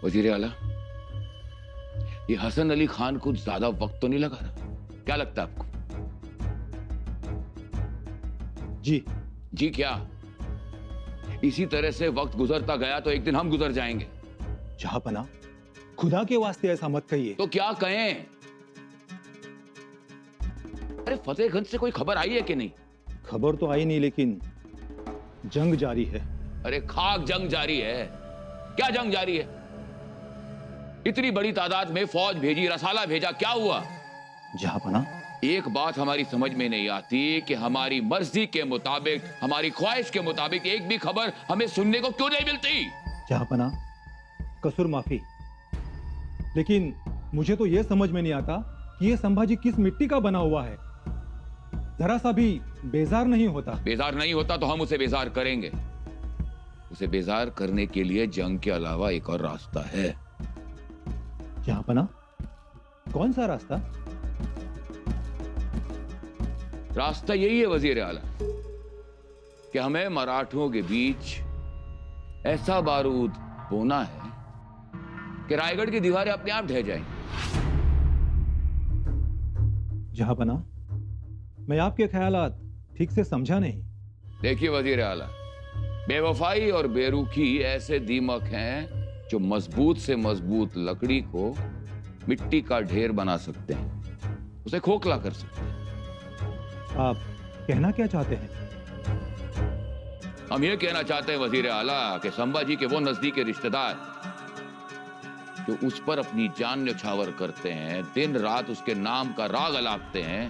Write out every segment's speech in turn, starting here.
वजीर आला, ये हसन अली खान कुछ ज्यादा वक्त तो नहीं लगा रहा? क्या लगता है आपको? जी। जी क्या? इसी तरह से वक्त गुजरता गया तो एक दिन हम गुजर जाएंगे। जहांपना, खुदा के वास्ते ऐसा मत कहिए। तो क्या कहें? अरे फतेहगंज से कोई खबर आई है कि नहीं? खबर तो आई नहीं, लेकिन जंग जारी है। अरे खाक जंग जारी है। क्या जंग जारी है? इतनी बड़ी तादाद में फौज भेजी, रसाला भेजा, क्या हुआ? जहांपना, एक बात हमारी समझ में नहीं आती कि हमारी मर्जी के मुताबिक, हमारी ख्वाहिश के मुताबिक एक भी खबर हमें सुनने को क्यों नहीं मिलती? जहांपना, कसूर माफी, लेकिन मुझे तो यह समझ में नहीं आता कि यह संभाजी किस मिट्टी का बना हुआ है। जरा सा भी बेजार नहीं होता। बेजार नहीं होता तो हम उसे बेजार करेंगे। उसे बेजार करने के लिए जंग के अलावा एक और रास्ता है। जहांपना, कौन सा रास्ता? रास्ता यही है वजीर आला कि हमें मराठों के बीच ऐसा बारूद बोना है कि रायगढ़ की दीवारें अपने आप ढह जाएंगी। जहांपना, मैं आपके ख्यालात ठीक से समझा नहीं। देखिए वजीर आला, बेवफाई और बेरुखी ऐसे दीमक हैं जो मजबूत से मजबूत लकड़ी को मिट्टी का ढेर बना सकते हैं, उसे खोखला कर सकते हैं। आप कहना क्या चाहते हैं? हम ये कहना चाहते हैं वजीर आला कि संभाजी के वो नजदीकी रिश्तेदार जो उस पर अपनी जान न्यौछावर करते हैं, दिन रात उसके नाम का राग अलापते हैं,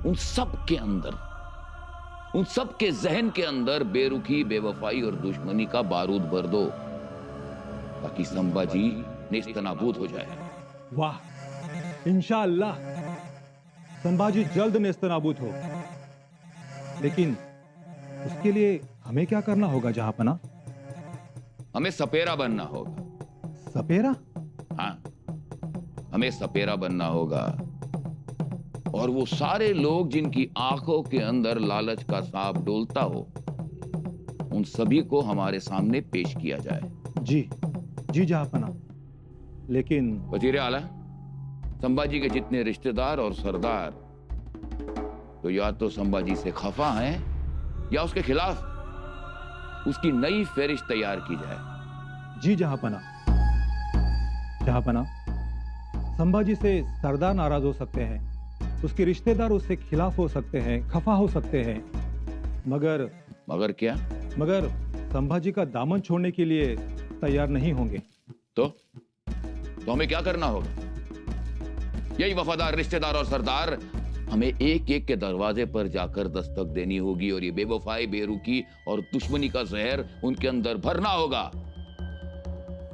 उन सब के अंदर, उन सब के जहन के अंदर बेरुखी, बेवफाई और दुश्मनी का बारूद भर दो ताकि संभाजी नेस्तनाबूद हो जाए। वाह, इंशाअल्लाह संभाजी जल्द नेस्तनाबूद हो। लेकिन उसके लिए हमें क्या करना होगा जहांपना? हमें सपेरा बनना होगा। सपेरा? हाँ, हमें सपेरा बनना होगा और वो सारे लोग जिनकी आंखों के अंदर लालच का सांप डोलता हो, उन सभी को हमारे सामने पेश किया जाए। जी जी जहांपना। लेकिन वजीर आला, संभाजी के जितने रिश्तेदार और सरदार तो या तो संभाजी से खफा हैं या उसके खिलाफ उसकी नई फेरिश तैयार की जाए। जी जहांपना। जहांपना, संभाजी से सरदार नाराज हो सकते हैं, उसके रिश्तेदार उससे खिलाफ हो सकते हैं, खफा हो सकते हैं, मगर क्या? मगर संभाजी का दामन छोड़ने के लिए तैयार नहीं होंगे। तो हमें क्या करना होगा? यही वफादार रिश्तेदार और सरदार हमें एक एक के दरवाजे पर जाकर दस्तक देनी होगी और ये बेवफाई, बेरुखी और दुश्मनी का जहर उनके अंदर भरना होगा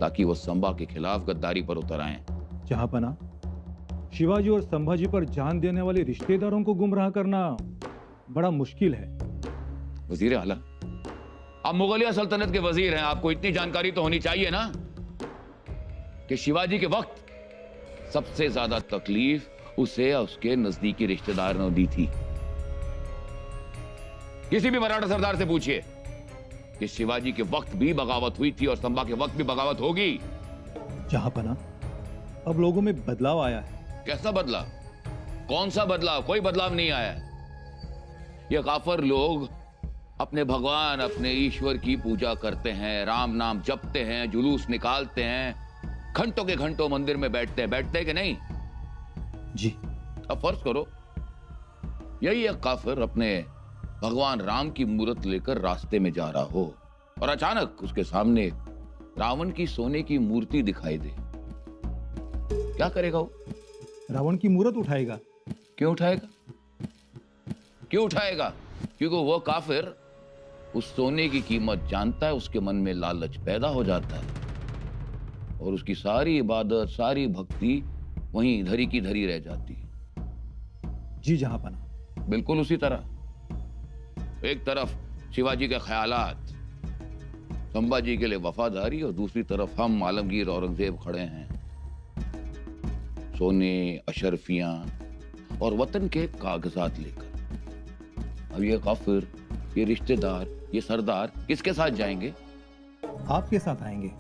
ताकि वो संभा के खिलाफ गद्दारी पर उतर आएं। जहांपना, शिवाजी और संभाजी पर जान देने वाले रिश्तेदारों को गुमराह करना बड़ा मुश्किल है। वजीर आला, आप मुगलिया सल्तनत के वजीर हैं, आपको इतनी जानकारी तो होनी चाहिए ना कि शिवाजी के वक्त सबसे ज्यादा तकलीफ उसे उसके नजदीकी रिश्तेदार ने दी थी। किसी भी मराठा सरदार से पूछिए कि शिवाजी के वक्त भी बगावत हुई थी और संभा के वक्त भी बगावत होगी। जहांपना, अब लोगों में बदलाव आया है। कैसा बदलाव? कौन सा बदलाव? कोई बदलाव नहीं आया। ये काफिर लोग अपने भगवान, अपने ईश्वर की पूजा करते हैं, राम नाम जपते हैं, जुलूस निकालते हैं, घंटों के घंटों मंदिर में बैठते हैं कि नहीं? जी। अब फर्ज करो यही एक काफिर अपने भगवान राम की मूर्त लेकर रास्ते में जा रहा हो और अचानक उसके सामने रावण की सोने की मूर्ति दिखाई दे, क्या करेगा वो? रावण की मूर्त उठाएगा। क्यों उठाएगा? क्यों उठाएगा? क्योंकि वो काफिर उस सोने की कीमत जानता है, उसके मन में लालच पैदा हो जाता है और उसकी सारी इबादत, सारी भक्ति वहीं धरी की धरी रह जाती है। जी जहांपना। बिल्कुल उसी तरह एक तरफ शिवाजी के ख्यालात, संभाजी के लिए वफादारी और दूसरी तरफ हम आलमगीर औरंगजेब खड़े हैं, सोने, अशरफियां और वतन के कागजात लेकर। अब ये काफिर, ये रिश्तेदार, ये सरदार किसके साथ जाएंगे? आपके साथ आएंगे।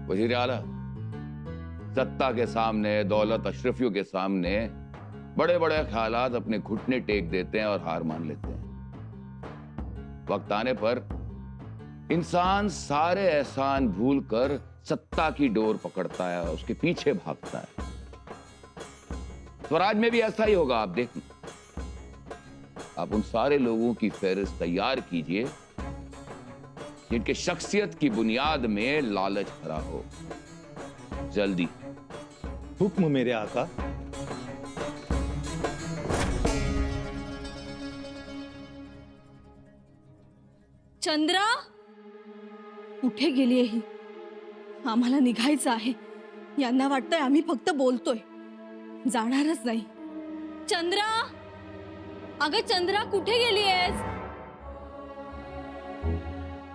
वजीर आला, सत्ता के सामने, दौलत, अशरफियों के सामने बड़े बड़े ख्यालात अपने घुटने टेक देते हैं और हार मान लेते हैं। वक्त आने पर इंसान सारे एहसान भूलकर सत्ता की डोर पकड़ता है और उसके पीछे भागता है। स्वराज में भी ऐसा ही होगा, आप देखना। आप उन सारे लोगों की फहरिस्त तैयार कीजिए जिनके शख्सियत की बुनियाद में लालच भरा हो। जल्दी। हुक्म मेरे आका। चंद्रा, कुठे गेलीये ही? आम्हाला निघायचं आहे. यांना वाटतंय आम्ही फक्त बोलतोय, जाणारच नाही. चंद्रा, अगं चंद्रा, कुठे गेलीयेस?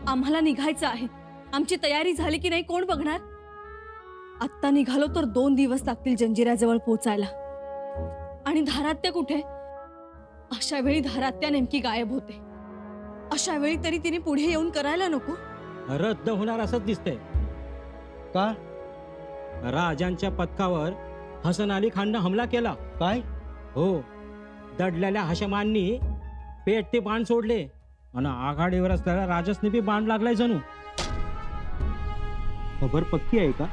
आम्हाला निघायचं आहे. आमची तयारी झाली की नाही कोण बघणार? आत्ता निघालो तर 2 दिवस लागतील जंजिऱ्याजवळ पोहोचायला. आणि धारात्या कुठे? अशा वेळी धारात्या नेमकी गायब होते. अशा वेळी तरी तिने पुढे येऊन करायला नको? रद्द होणार असंच दिसतंय. का? राजांच्या पथकावर हसन अली खाननं हमला केला. काय? हो, दडलेल्या हशमांनी पेट ते बाण सोडले आणि आघाडीवर असलेल्या राजसने बी बाण लागलाय जणू. खबर पक्की आहे का?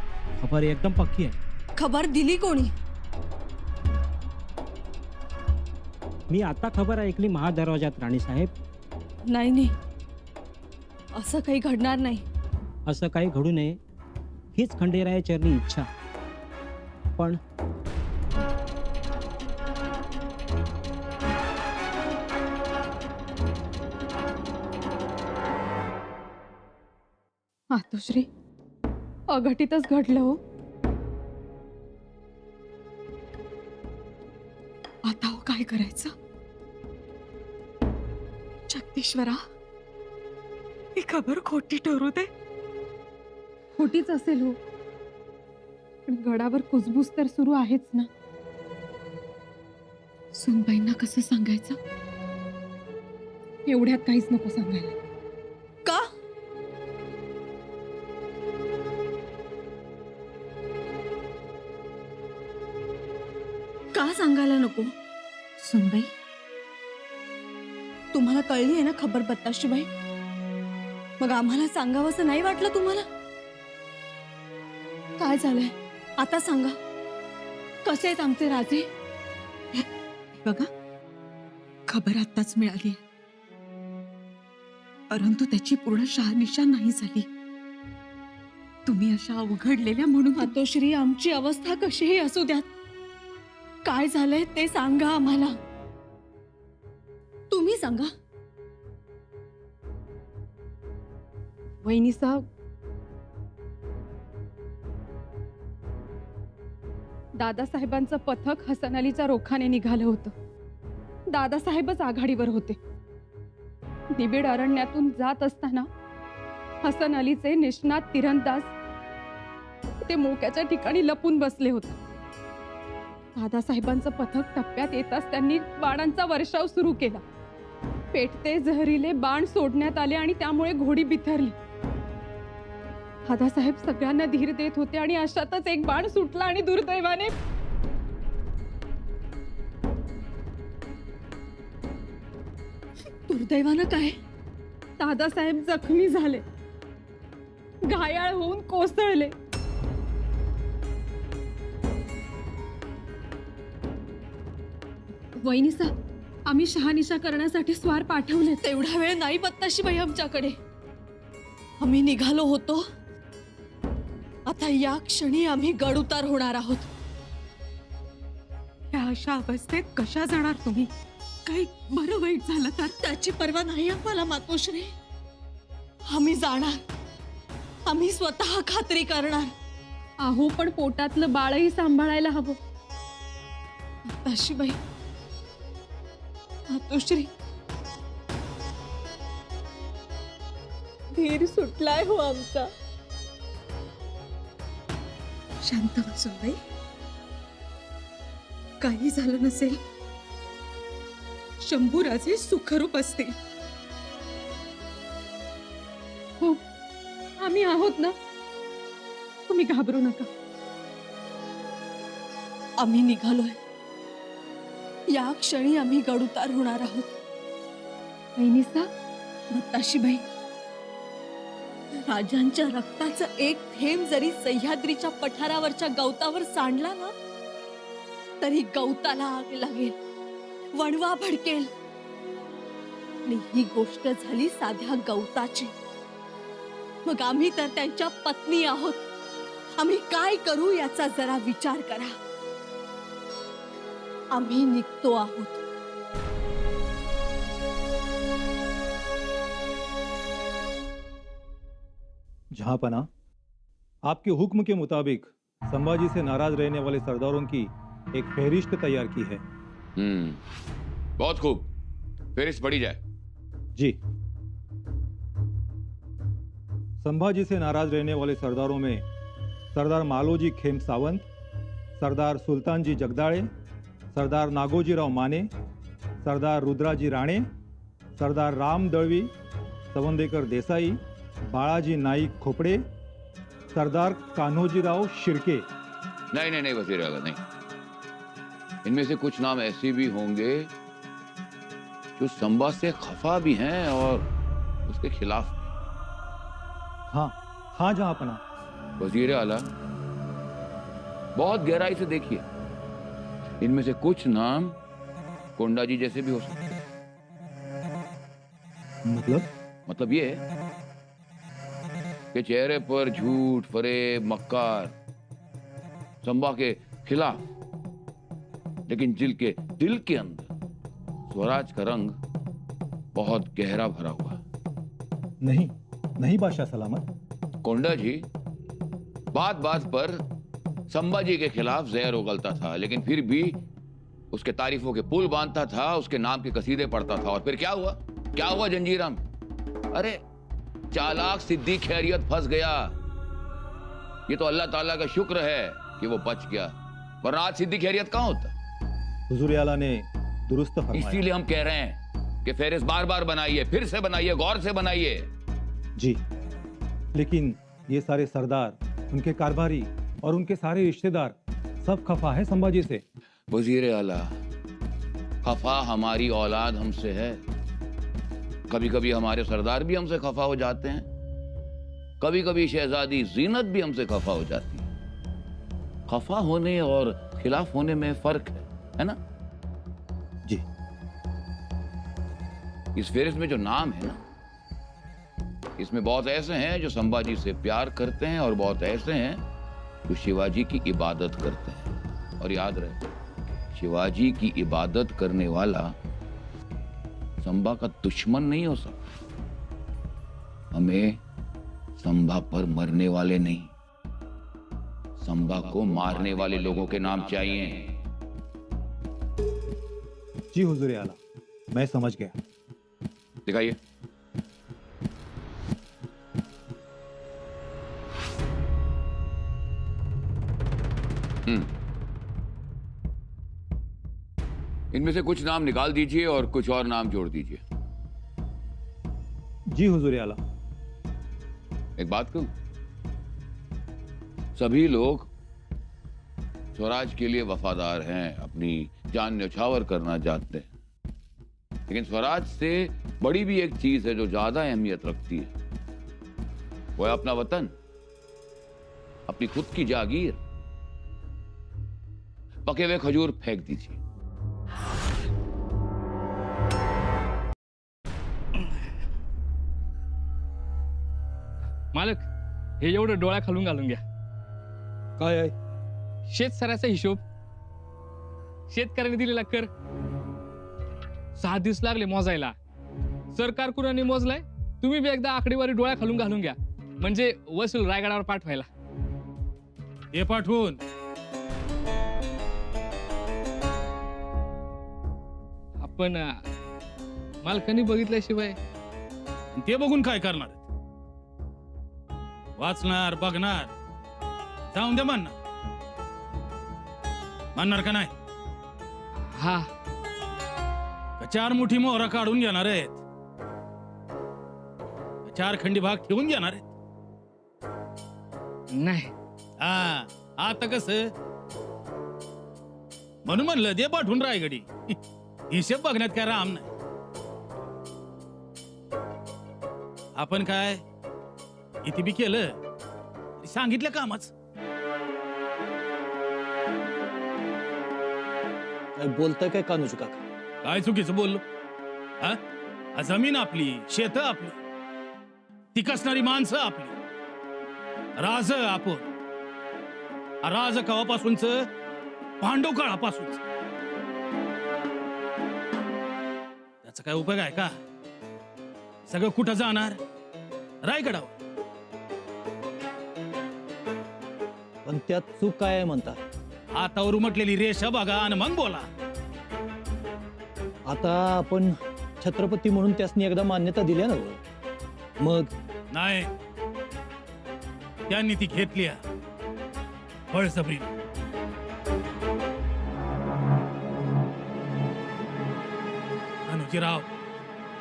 खबर एकदम पक्की आहे. खबर दिली कोणी? मी आता खबर ऐकली महादरवाजात राणी साहेब. नाही नाही, असं काही घडणार नाही. असं काही घडू नये हीच खंडेराय चरणी इच्छा. पण मातोश्री, अघटितच घडलं हो. आता हो काय करायचं? जगदीश्वरा, ही खबर खोटी ठरू दे. खोटीच असेल हो, पण गडावर कुजबूज तर सुरू आहेच ना. सुनबाईंना कसं सांगायचं? एवढ्यात काहीच नको सांगायला. का? का सांगायला नको? सुनबाई, तुम्हाला कळली आहे ना खबर बत्ताशीबाई? मग आम्हाला सांगावंसं नाही वाटलं तुम्हाला? काय झालंय आता सांगा. कसे आहेत आमचे राजे? बघा, खबर आत्ताच मिळाली, परंतु त्याची पूर्ण शहानिशा नाही झाली. तुम्ही अशा अवघडलेल्या म्हणून. मातोश्री, आमची अवस्था कशीही असू द्यात, काय झालंय ते सांगा आम्हाला. तुम्ही सांगा. वहिनी साहेब, दादासाहेबांचं पथक हसन अलीच्या रोखाने निघालं होतं. दादासाहेबच आघाडीवर होते. निबिड अरण्यातून जात असताना हसन अलीचे निष्णात तिरंदाज ते मोक्याच्या ठिकाणी लपून बसले होते. दादासाहेबांचं पथक टप्प्यात येताच त्यांनी बाणांचा वर्षाव सुरू केला. पेटते जहरीले बाण सोडण्यात आले आणि त्यामुळे घोडी बिथरली. दादासाहेब सगळ्यांना धीर देत होते आणि अशातच एक बाण सुटला आणि दुर्दैवाने दुर्दैवानं काय? दादासाहेब जखमी झाले, घायाळ होऊन कोसळले. वहिनीसा, आम्ही शहानिशा करण्यासाठी स्वार पाठवले. तेवढा वेळ नाही बत्ताशीबाई आमच्याकडे. आम्ही निघालो होतो. आता या क्षणी आम्ही गड उतार होणार आहोत. या अशा अवस्थेत कशा जाणार तुम्ही? काही बरं वाईट झालं तर? त्याची पर्वा नाही आम्हाला मातोश्री. आम्ही जाणार. आम्ही स्वतः खात्री करणार. अहो, पण पोटातलं बाळही सांभाळायला हवं. बत्ताशीबाई, मातोश्री, धीर सुटलाय हो आमचा. शांत बसून बाई, काही झालं नसेल. शंभूराजे सुखरूप असतील. हो, आम्ही आहोत ना, तुम्ही घाबरू नका. आम्ही निघालोय. या क्षणी आम्ही गडुतार होणार आहोत. ऐनिसा, मुत्ताशीबाई, राजांच्या रक्ताचं एक थेंब जरी सह्याद्रीच्या पठारावरच्या गवतावर सांडला ना, तरी गवताला आग लागेल, वणवा भडकेल. आणि ही गोष्ट झाली साध्या गवताची. मग आम्ही तर त्यांच्या पत्नी आहोत. आम्ही काय करू याचा जरा विचार करा. आम्ही निघतो आहोत. जहांपना, आपके हुक्म के मुताबिक संभाजी से नाराज रहने वाले सरदारों की एक फहरिस्त तैयार की है. बहुत खूब, फेरिस्त पढ़ी जाए. जी. संभाजी से नाराज रहने वाले सरदारों में सरदार मालोजी खेम सावंत, सरदार सुल्तानजी जगदाळे, सरदार नागोजीराव माने, सरदार रुद्राजी राणे, सरदार राम दळवी, सवंदेकर देसाई, बाळाजी नाईक खोपड़े, सरदार कान्होजीराव शिर्के. नहीं नहीं नहीं वजीर आला, नहीं. इनमें से कुछ नाम ऐसे भी होंगे जो संभा से खफा भी हैं और उसके खिलाफ भी. हाँ हाँ जहांपना. वजीर आला, बहुत गहराई से देखिए. इनमें से कुछ नाम कोंडा जी जैसे भी हो सकते हैं. मतलब ये कि चेहरे पर झूठ, फरेब, मक्कार, संभा के खिलाफ, लेकिन दिल के अंदर स्वराज का रंग बहुत गहरा भरा हुआ. नहीं नहीं बादशाह सलामत. कोंडा जी बात बात पर संभाजी के खिलाफ जहर उगलता था, लेकिन फिर भी उसके तारीफों के पुल बांधता था, उसके नाम के कसीदे पढ़ता था. और फिर क्या हुआ जंजीरा में? अरे चालाक सिद्दी खैरियत फंस गया. ये तो अल्लाह ताला का शुक्र है कि वो बच गया, वरना आज सिद्दी खैरियत कहां होता. हुजूर आला ने दुरुस्त फरमाया. इसीलिए हम कह रहे हैं कि फेरिस्त बार बार बनाइए, फिर से बनाइए, गौर से बनाइए. जी, लेकिन ये सारे सरदार, उनके कारभारी और उनके सारे रिश्तेदार सब खफा है संभाजी से. वजीर आला, खफा हमारी औलाद हमसे है. कभी कभी हमारे सरदार भी हमसे खफा हो जाते हैं. कभी कभी शहजादी जीनत भी हमसे खफा हो जाती है. खफा होने और खिलाफ होने में फर्क है ना? जी. इस फेरिस्त में जो नाम है ना, इसमें बहुत ऐसे हैं जो संभाजी से प्यार करते हैं और बहुत ऐसे हैं जो शिवाजी की इबादत करते हैं. और याद रहे, शिवाजी की इबादत करने वाला संभा का दुश्मन नहीं हो सकता. हमें संभा पर मरने वाले नहीं, संभा को मारने वाले लोगों के नाम चाहिए. जी हुजूर आला, मैं समझ गया. दिखाइए. इनमें से कुछ नाम निकाल दीजिए और कुछ और नाम जोड़ दीजिए. जी हुजूर आला. एक बात कहूं, सभी लोग स्वराज के लिए वफादार हैं, अपनी जान न्यौछावर करना चाहते हैं, लेकिन स्वराज से बड़ी भी एक चीज है जो ज्यादा अहमियत रखती है. वो है अपना वतन, अपनी खुद की जागीर. पके हुए खजूर फेंक दीजिए. मालक, हे एवढं डोळ्या खालून घालून घ्या. काय आहे? शेत सराचा हिशोब, शेतकऱ्याने दिलेला कर. 6 दिवस लागले मोजायला. सरकार कुणाने मोजलाय? तुम्ही बी एकदा आकडेवारी डोळ्या खालून घालून घ्या, म्हणजे वसूल रायगडावर पाठवायला. हे पाठवून आपण मालकांनी बघितल्याशिवाय ते बघून काय करणार? वाचणार, बघणार, जाऊन दे म्हणणार. म्हणणार का नाही? हा, का 4 मुठी मोहरा काढून घेणार आहेत, 4 खंडी भाग ठेवून घेणार आहेत. नाही. हा, आता कस म्हणून म्हणलं दे पाठवून रायगडी. हिशेब बघण्यात काय राम नाही. आपण काय किती बी केलं सांगितलं कामच. बोलतोय काय कानूच काका? काय चुकीचं बोललो? हा, जमीन आपली, शेत आपली, ती कसणारी माणसं आपली, राज आपण. राज कवापासूनच पांडव काळापासूनच. त्याचा काय उपयोग आहे का? सगळं कुठं जाणार? रायगडावर. पण त्यात चूक काय आहे म्हणता? हातावर उमटलेली रेषा बघा आणि मग बोला. आता आपण छत्रपती म्हणून त्यासनी एकदा मान्यता दिली ना, मग नाही, त्यांनी ती घेतली बळजबरी. अनुजीराव,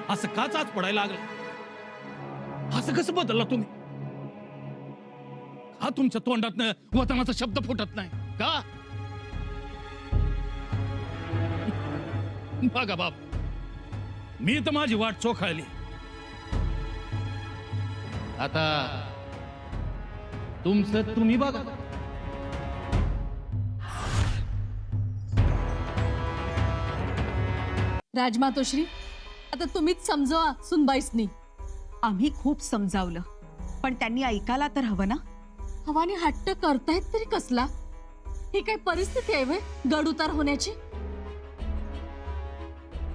असं का चाच पडायला लागलं? असं कसं बदलला तुम्ही? का तुमच्या तोंडातनं वतनाचा शब्द फुटत नाही का? बघा बाप, मी तर माझी वाट चोखाळली. आता तुमचं तुम्ही बघा. राजमातोश्री, आता तुम्हीच समजवा सुनबाईसनी. आम्ही खूप समजावलं, पण त्यांनी ऐकायला तर हवं ना. हवानी हट्ट करतायत तरी कसला? ही काय परिस्थिती आहे व्हय गड उतार होण्याची?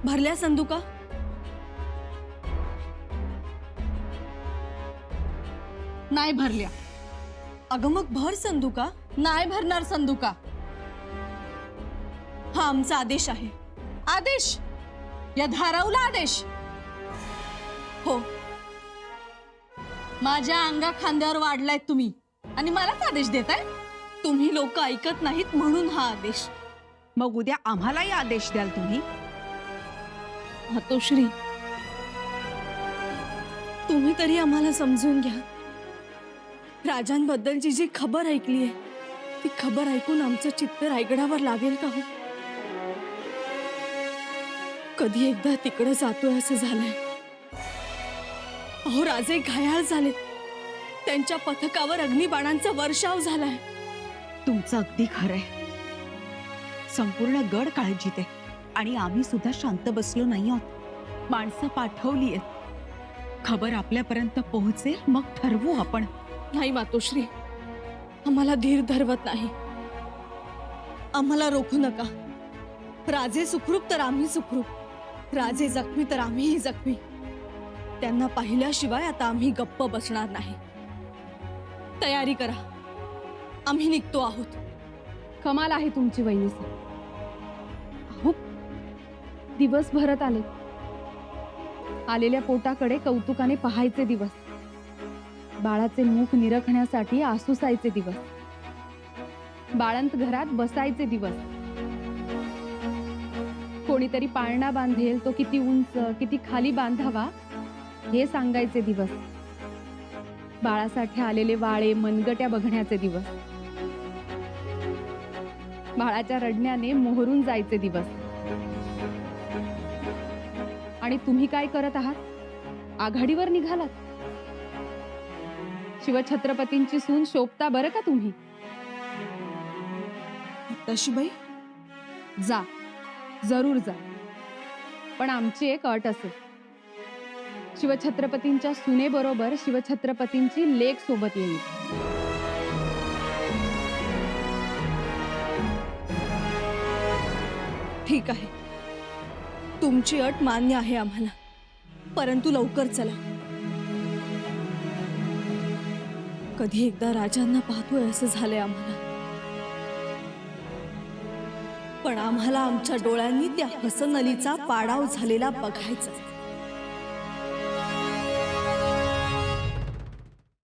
भरल्या संदुका? नाही भरल्या. अगं मग भर संदुका. नाही भरणार संदुका. हा आमचा आदेश आहे. आदेश, या धाराऊला आदेश. हो, माझ्या अंगा खांद्यावर वाढलाय तुम्ही आणि मलाच आदेश देताय. तुम्ही लोक ऐकत नाहीत म्हणून हा आदेश. मग उद्या आम्हालाही आदेश द्याल तुम्ही? मातोश्री, तुम्ही तरी आम्हाला समजून घ्या. राजांबद्दलची जी खबर ऐकली आहे ती खबर ऐकून आमचं चित्त रायगडावर लागेल का हो? कधी एकदा तिकडे जातोय असं झालंय. अहो, राजे घायाळ झालेत. त्यांच्या पथकावर अग्निबाणांचा वर्षाव झालाय. तुमचं अगदी खरंय. संपूर्ण गड काळजीत आहे आणि आम्ही सुद्धा शांत बसलो नाही आहोत. माणसं पाठवली आहेत. खबर आपल्यापर्यंत पोहोचेल मग ठरवू आपण. नाही मातोश्री, आम्हाला धीर धरवत नाही. आम्हाला रोखू नका. राजे सुखरूप तर आम्ही सुखरूप, राजे जखमी तर आम्हीही जखमी. त्यांना पाहिल्याशिवाय आता आम्ही गप्प बसणार नाही. तयारी करा, आम्ही निघतो आहोत. कमाल आहे तुमची वहिनी. अहो, दिवस भरत आले. आलेल्या पोटाकडे कौतुकाने पाहायचे दिवस. बाळाचे मुख निरखण्यासाठी आसुसायचे दिवस. बाळंत घरात बसायचे दिवस. कोणीतरी पाळणा बांधेल तो किती उंच किती खाली बांधावा हे सांगायचे दिवस. बाळासाठी आलेले वाळे मनगट्या बघण्याचे दिवस. बाळाच्या रडण्याने मोहरून जायचे दिवस. आणि तुम्ही काय करत आहात? आघाडीवर निघालात. शिवछत्रपतींची सून शोभता बरं का तुम्ही. तशीबाई, जा, जरूर जा, पण आमची एक अट असेल. शिवछत्रपतींच्या सुनेबरोबर शिवछत्रपतींची लेक सोबत येईल. ठीक आहे, तुमची अट मान्य आहे आम्हाला, परंतु लवकर चला. कधी एकदा राजांना पाहतोय असं झालंय आम्हाला. पण आम्हाला आमच्या डोळ्यांनी त्या हसन अलीचा पाडाव झालेला बघायचा.